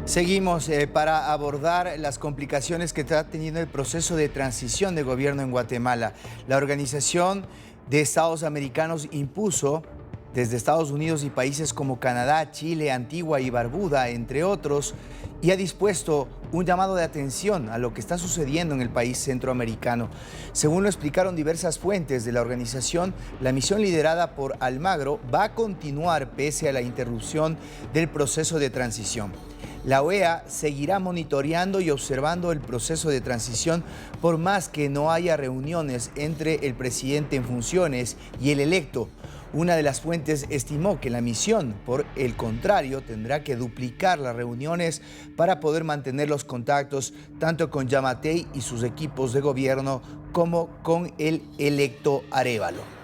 Seguimos para abordar las complicaciones que está teniendo el proceso de transición de gobierno en Guatemala. La Organización de Estados Americanos impuso desde Estados Unidos y países como Canadá, Chile, Antigua y Barbuda, entre otros, y ha dispuesto un llamado de atención a lo que está sucediendo en el país centroamericano. Según lo explicaron diversas fuentes de la organización, la misión liderada por Almagro va a continuar pese a la interrupción del proceso de transición. La OEA seguirá monitoreando y observando el proceso de transición por más que no haya reuniones entre el presidente en funciones y el electo. Una de las fuentes estimó que la misión, por el contrario, tendrá que duplicar las reuniones para poder mantener los contactos tanto con Yamatei y sus equipos de gobierno como con el electo Arévalo.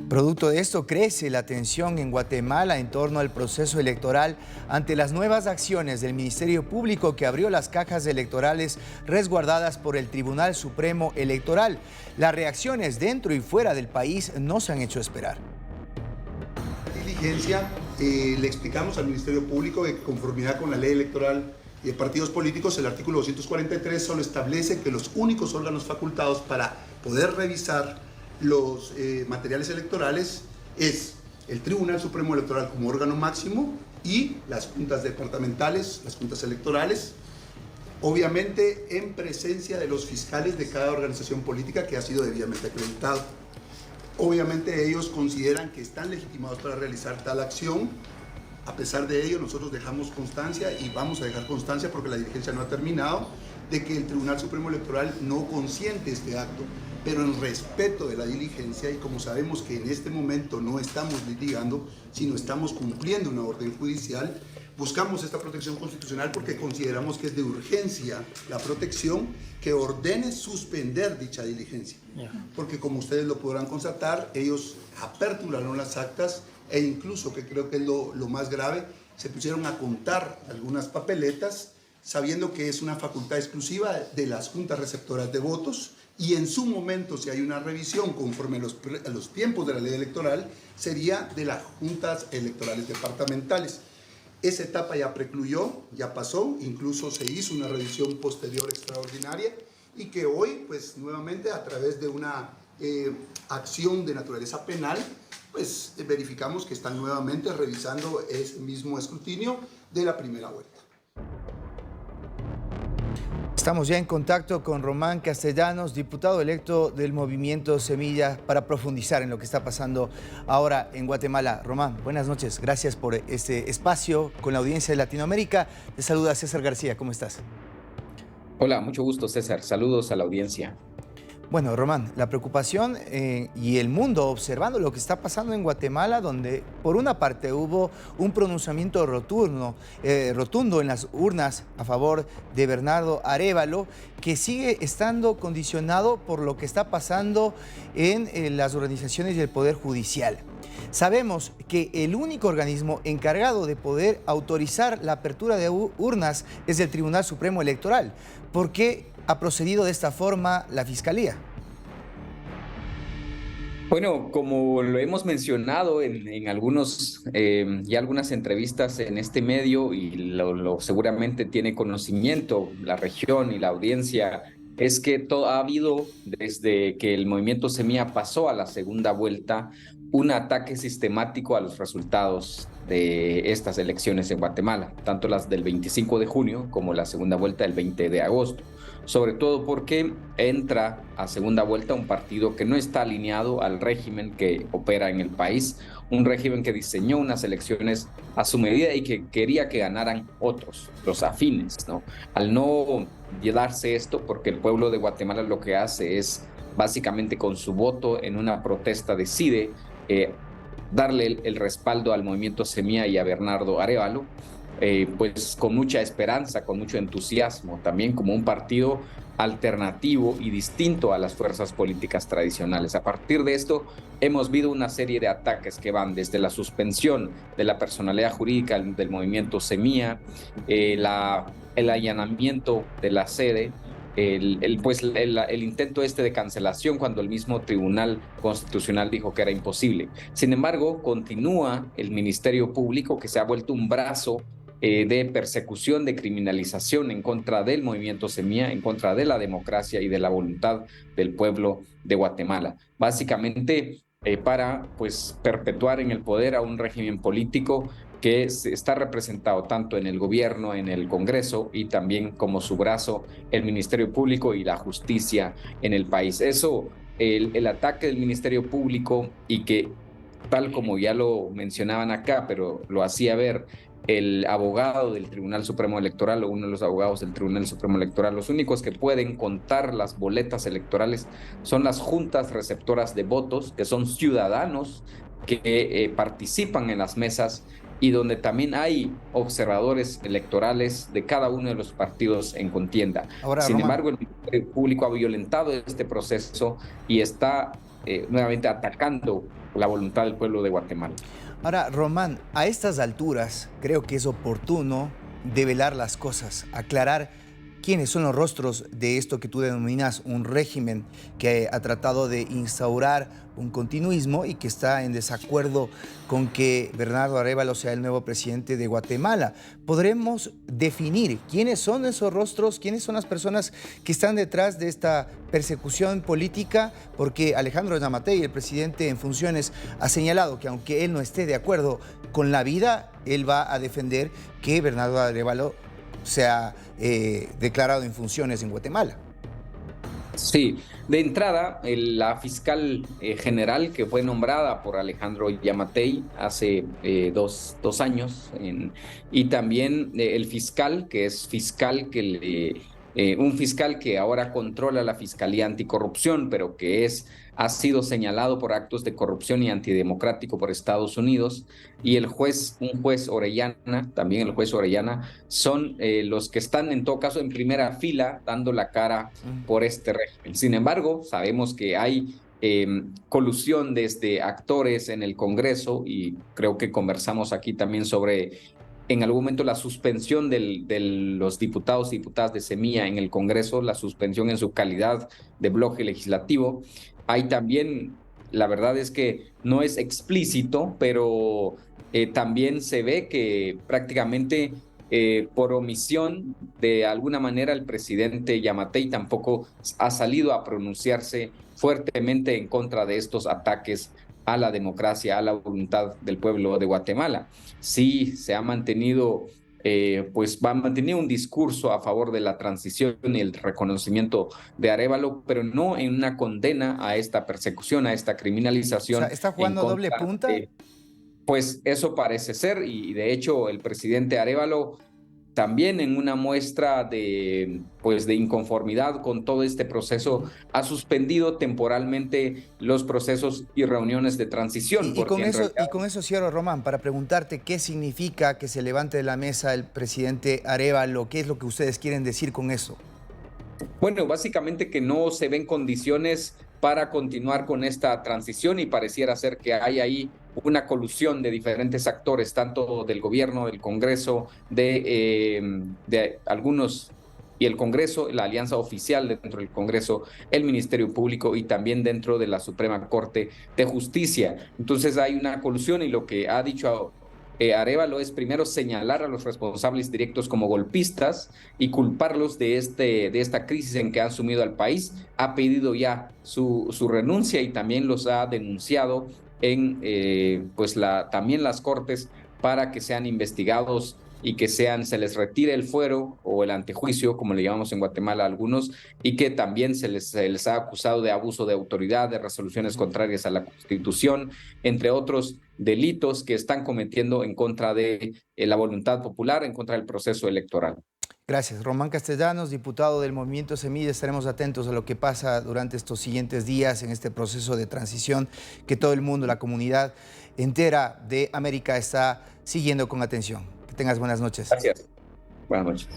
Producto de esto, crece la tensión en Guatemala en torno al proceso electoral ante las nuevas acciones del Ministerio Público que abrió las cajas electorales resguardadas por el Tribunal Supremo Electoral. Las reacciones dentro y fuera del país no se han hecho esperar. Diligencia, le explicamos al Ministerio Público que, conformidad con la ley electoral y de partidos políticos, el artículo 243 solo establece que los únicos órganos facultados para poder revisar los materiales electorales es el Tribunal Supremo Electoral como órgano máximo y las juntas departamentales, las juntas electorales, obviamente en presencia de los fiscales de cada organización política que ha sido debidamente acreditado. Obviamente ellos consideran que están legitimados para realizar tal acción. A pesar de ello, nosotros dejamos constancia y vamos a dejar constancia, porque la diligencia no ha terminado, de que el Tribunal Supremo Electoral no consiente este acto, pero en respeto de la diligencia, y como sabemos que en este momento no estamos litigando, sino estamos cumpliendo una orden judicial, buscamos esta protección constitucional porque consideramos que es de urgencia la protección que ordene suspender dicha diligencia. Porque, como ustedes lo podrán constatar, ellos aperturaron las actas e incluso, que creo que es lo más grave, se pusieron a contar algunas papeletas sabiendo que es una facultad exclusiva de las juntas receptoras de votos, y en su momento, si hay una revisión conforme a los tiempos de la ley electoral, sería de las juntas electorales departamentales. Esa etapa ya precluyó, ya pasó, incluso se hizo una revisión posterior extraordinaria, y que hoy, pues nuevamente a través de una acción de naturaleza penal, pues verificamos que están nuevamente revisando ese mismo escrutinio de la primera vuelta. Estamos ya en contacto con Román Castellanos, diputado electo del Movimiento Semilla, para profundizar en lo que está pasando ahora en Guatemala. Román, buenas noches. Gracias por este espacio con la audiencia de Latinoamérica. Te saluda César García. ¿Cómo estás? Hola, mucho gusto, César. Saludos a la audiencia. Bueno, Román, la preocupación y el mundo observando lo que está pasando en Guatemala, donde por una parte hubo un pronunciamiento rotundo en las urnas a favor de Bernardo Arévalo, que sigue estando condicionado por lo que está pasando en las organizaciones del Poder Judicial. Sabemos que el único organismo encargado de poder autorizar la apertura de urnas es el Tribunal Supremo Electoral. ¿Por qué ha procedido de esta forma la Fiscalía? Bueno, como lo hemos mencionado en algunas entrevistas en este medio, y seguramente tiene conocimiento la región y la audiencia, es que ha habido, desde que el movimiento Semilla pasó a la segunda vuelta, un ataque sistemático a los resultados de estas elecciones en Guatemala, tanto las del 25 de junio como la segunda vuelta del 20 de agosto. Sobre todo porque entra a segunda vuelta un partido que no está alineado al régimen que opera en el país, un régimen que diseñó unas elecciones a su medida y que quería que ganaran otros, los afines, ¿no? Al no darse esto, porque el pueblo de Guatemala lo que hace es, básicamente con su voto en una protesta, decide darle el respaldo al movimiento Semilla y a Bernardo Arévalo, pues con mucha esperanza, con mucho entusiasmo, también como un partido alternativo y distinto a las fuerzas políticas tradicionales. A partir de esto, hemos visto una serie de ataques que van desde la suspensión de la personalidad jurídica del movimiento Semilla, el allanamiento de la sede, el intento de cancelación cuando el mismo Tribunal Constitucional dijo que era imposible. Sin embargo, continúa el Ministerio Público, que se ha vuelto un brazo de persecución, de criminalización en contra del movimiento Semilla, en contra de la democracia y de la voluntad del pueblo de Guatemala. Básicamente, para pues perpetuar en el poder a un régimen político que está representado tanto en el gobierno, en el Congreso y también como su brazo, el Ministerio Público y la justicia en el país. Eso, el ataque del Ministerio Público y que, tal como ya lo mencionaban acá, pero lo hacía ver el abogado del Tribunal Supremo Electoral o uno de los abogados del Tribunal Supremo Electoral, los únicos que pueden contar las boletas electorales son las juntas receptoras de votos, que son ciudadanos que participan en las mesas y donde también hay observadores electorales de cada uno de los partidos en contienda. Ahora, Sin Román, embargo, el Ministerio Público ha violentado este proceso y está nuevamente atacando la voluntad del pueblo de Guatemala. ahora, Román, a estas alturas creo que es oportuno develar las cosas, aclarar quiénes son los rostros de esto que tú denominas un régimen que ha tratado de instaurar un continuismo y que está en desacuerdo con que Bernardo Arévalo sea el nuevo presidente de Guatemala. ¿Podremos definir quiénes son esos rostros, quiénes son las personas que están detrás de esta persecución política? Porque Alejandro Yamatei, el presidente en funciones, ha señalado que aunque él no esté de acuerdo con la vida, él va a defender que Bernardo Arévalo sea declarado en funciones en Guatemala. Sí, de entrada, la fiscal general que fue nombrada por Alejandro Yamatei hace dos años, y también el fiscal, que es fiscal un fiscal que ahora controla la Fiscalía Anticorrupción, pero que ha sido señalado por actos de corrupción y antidemocrático por Estados Unidos, y un juez Orellana, también el juez Orellana, son los que están en todo caso en primera fila dando la cara por este régimen. Sin embargo, sabemos que hay colusión desde actores en el Congreso, y creo que conversamos aquí también sobre en algún momento la suspensión de los diputados y diputadas de Semilla en el Congreso, la suspensión en su calidad de bloque legislativo. Hay también, la verdad es que no es explícito, pero también se ve que prácticamente por omisión, de alguna manera, el presidente Yamatei tampoco ha salido a pronunciarse fuertemente en contra de estos ataques a la democracia, a la voluntad del pueblo de Guatemala. Sí, se ha mantenido, va a mantener un discurso a favor de la transición y el reconocimiento de Arévalo, pero no en una condena a esta persecución, a esta O sea, criminalización ¿está en jugando doble contra punta? de, pues eso parece ser, y de hecho el presidente Arévalo también en una muestra de inconformidad con todo este proceso, ha suspendido temporalmente los procesos y reuniones de transición, porque en realidad... Y con eso cierro, Román, para preguntarte qué significa que se levante de la mesa el presidente Arévalo, qué es lo que ustedes quieren decir con eso. Bueno, básicamente que no se ven condiciones para continuar con esta transición, y pareciera ser que hay ahí una colusión de diferentes actores, tanto del gobierno, del Congreso, de algunos, y el Congreso, la alianza oficial dentro del Congreso, el Ministerio Público y también dentro de la Suprema Corte de Justicia. Entonces hay una colusión, y lo que ha dicho Arévalo es primero señalar a los responsables directos como golpistas y culparlos de esta crisis en que han sumido al país. Ha pedido ya su renuncia y también los ha denunciado en también las cortes para que sean investigados y que se les retire el fuero o el antejuicio, como le llamamos en Guatemala a algunos, y que también se les ha acusado de abuso de autoridad, de resoluciones contrarias a la Constitución, entre otros delitos que están cometiendo en contra de la voluntad popular, en contra del proceso electoral. Gracias. Román Castellanos, diputado del Movimiento Semilla. Estaremos atentos a lo que pasa durante estos siguientes días en este proceso de transición que todo el mundo, la comunidad entera de América está siguiendo con atención. Que tengas buenas noches. Gracias. Buenas noches.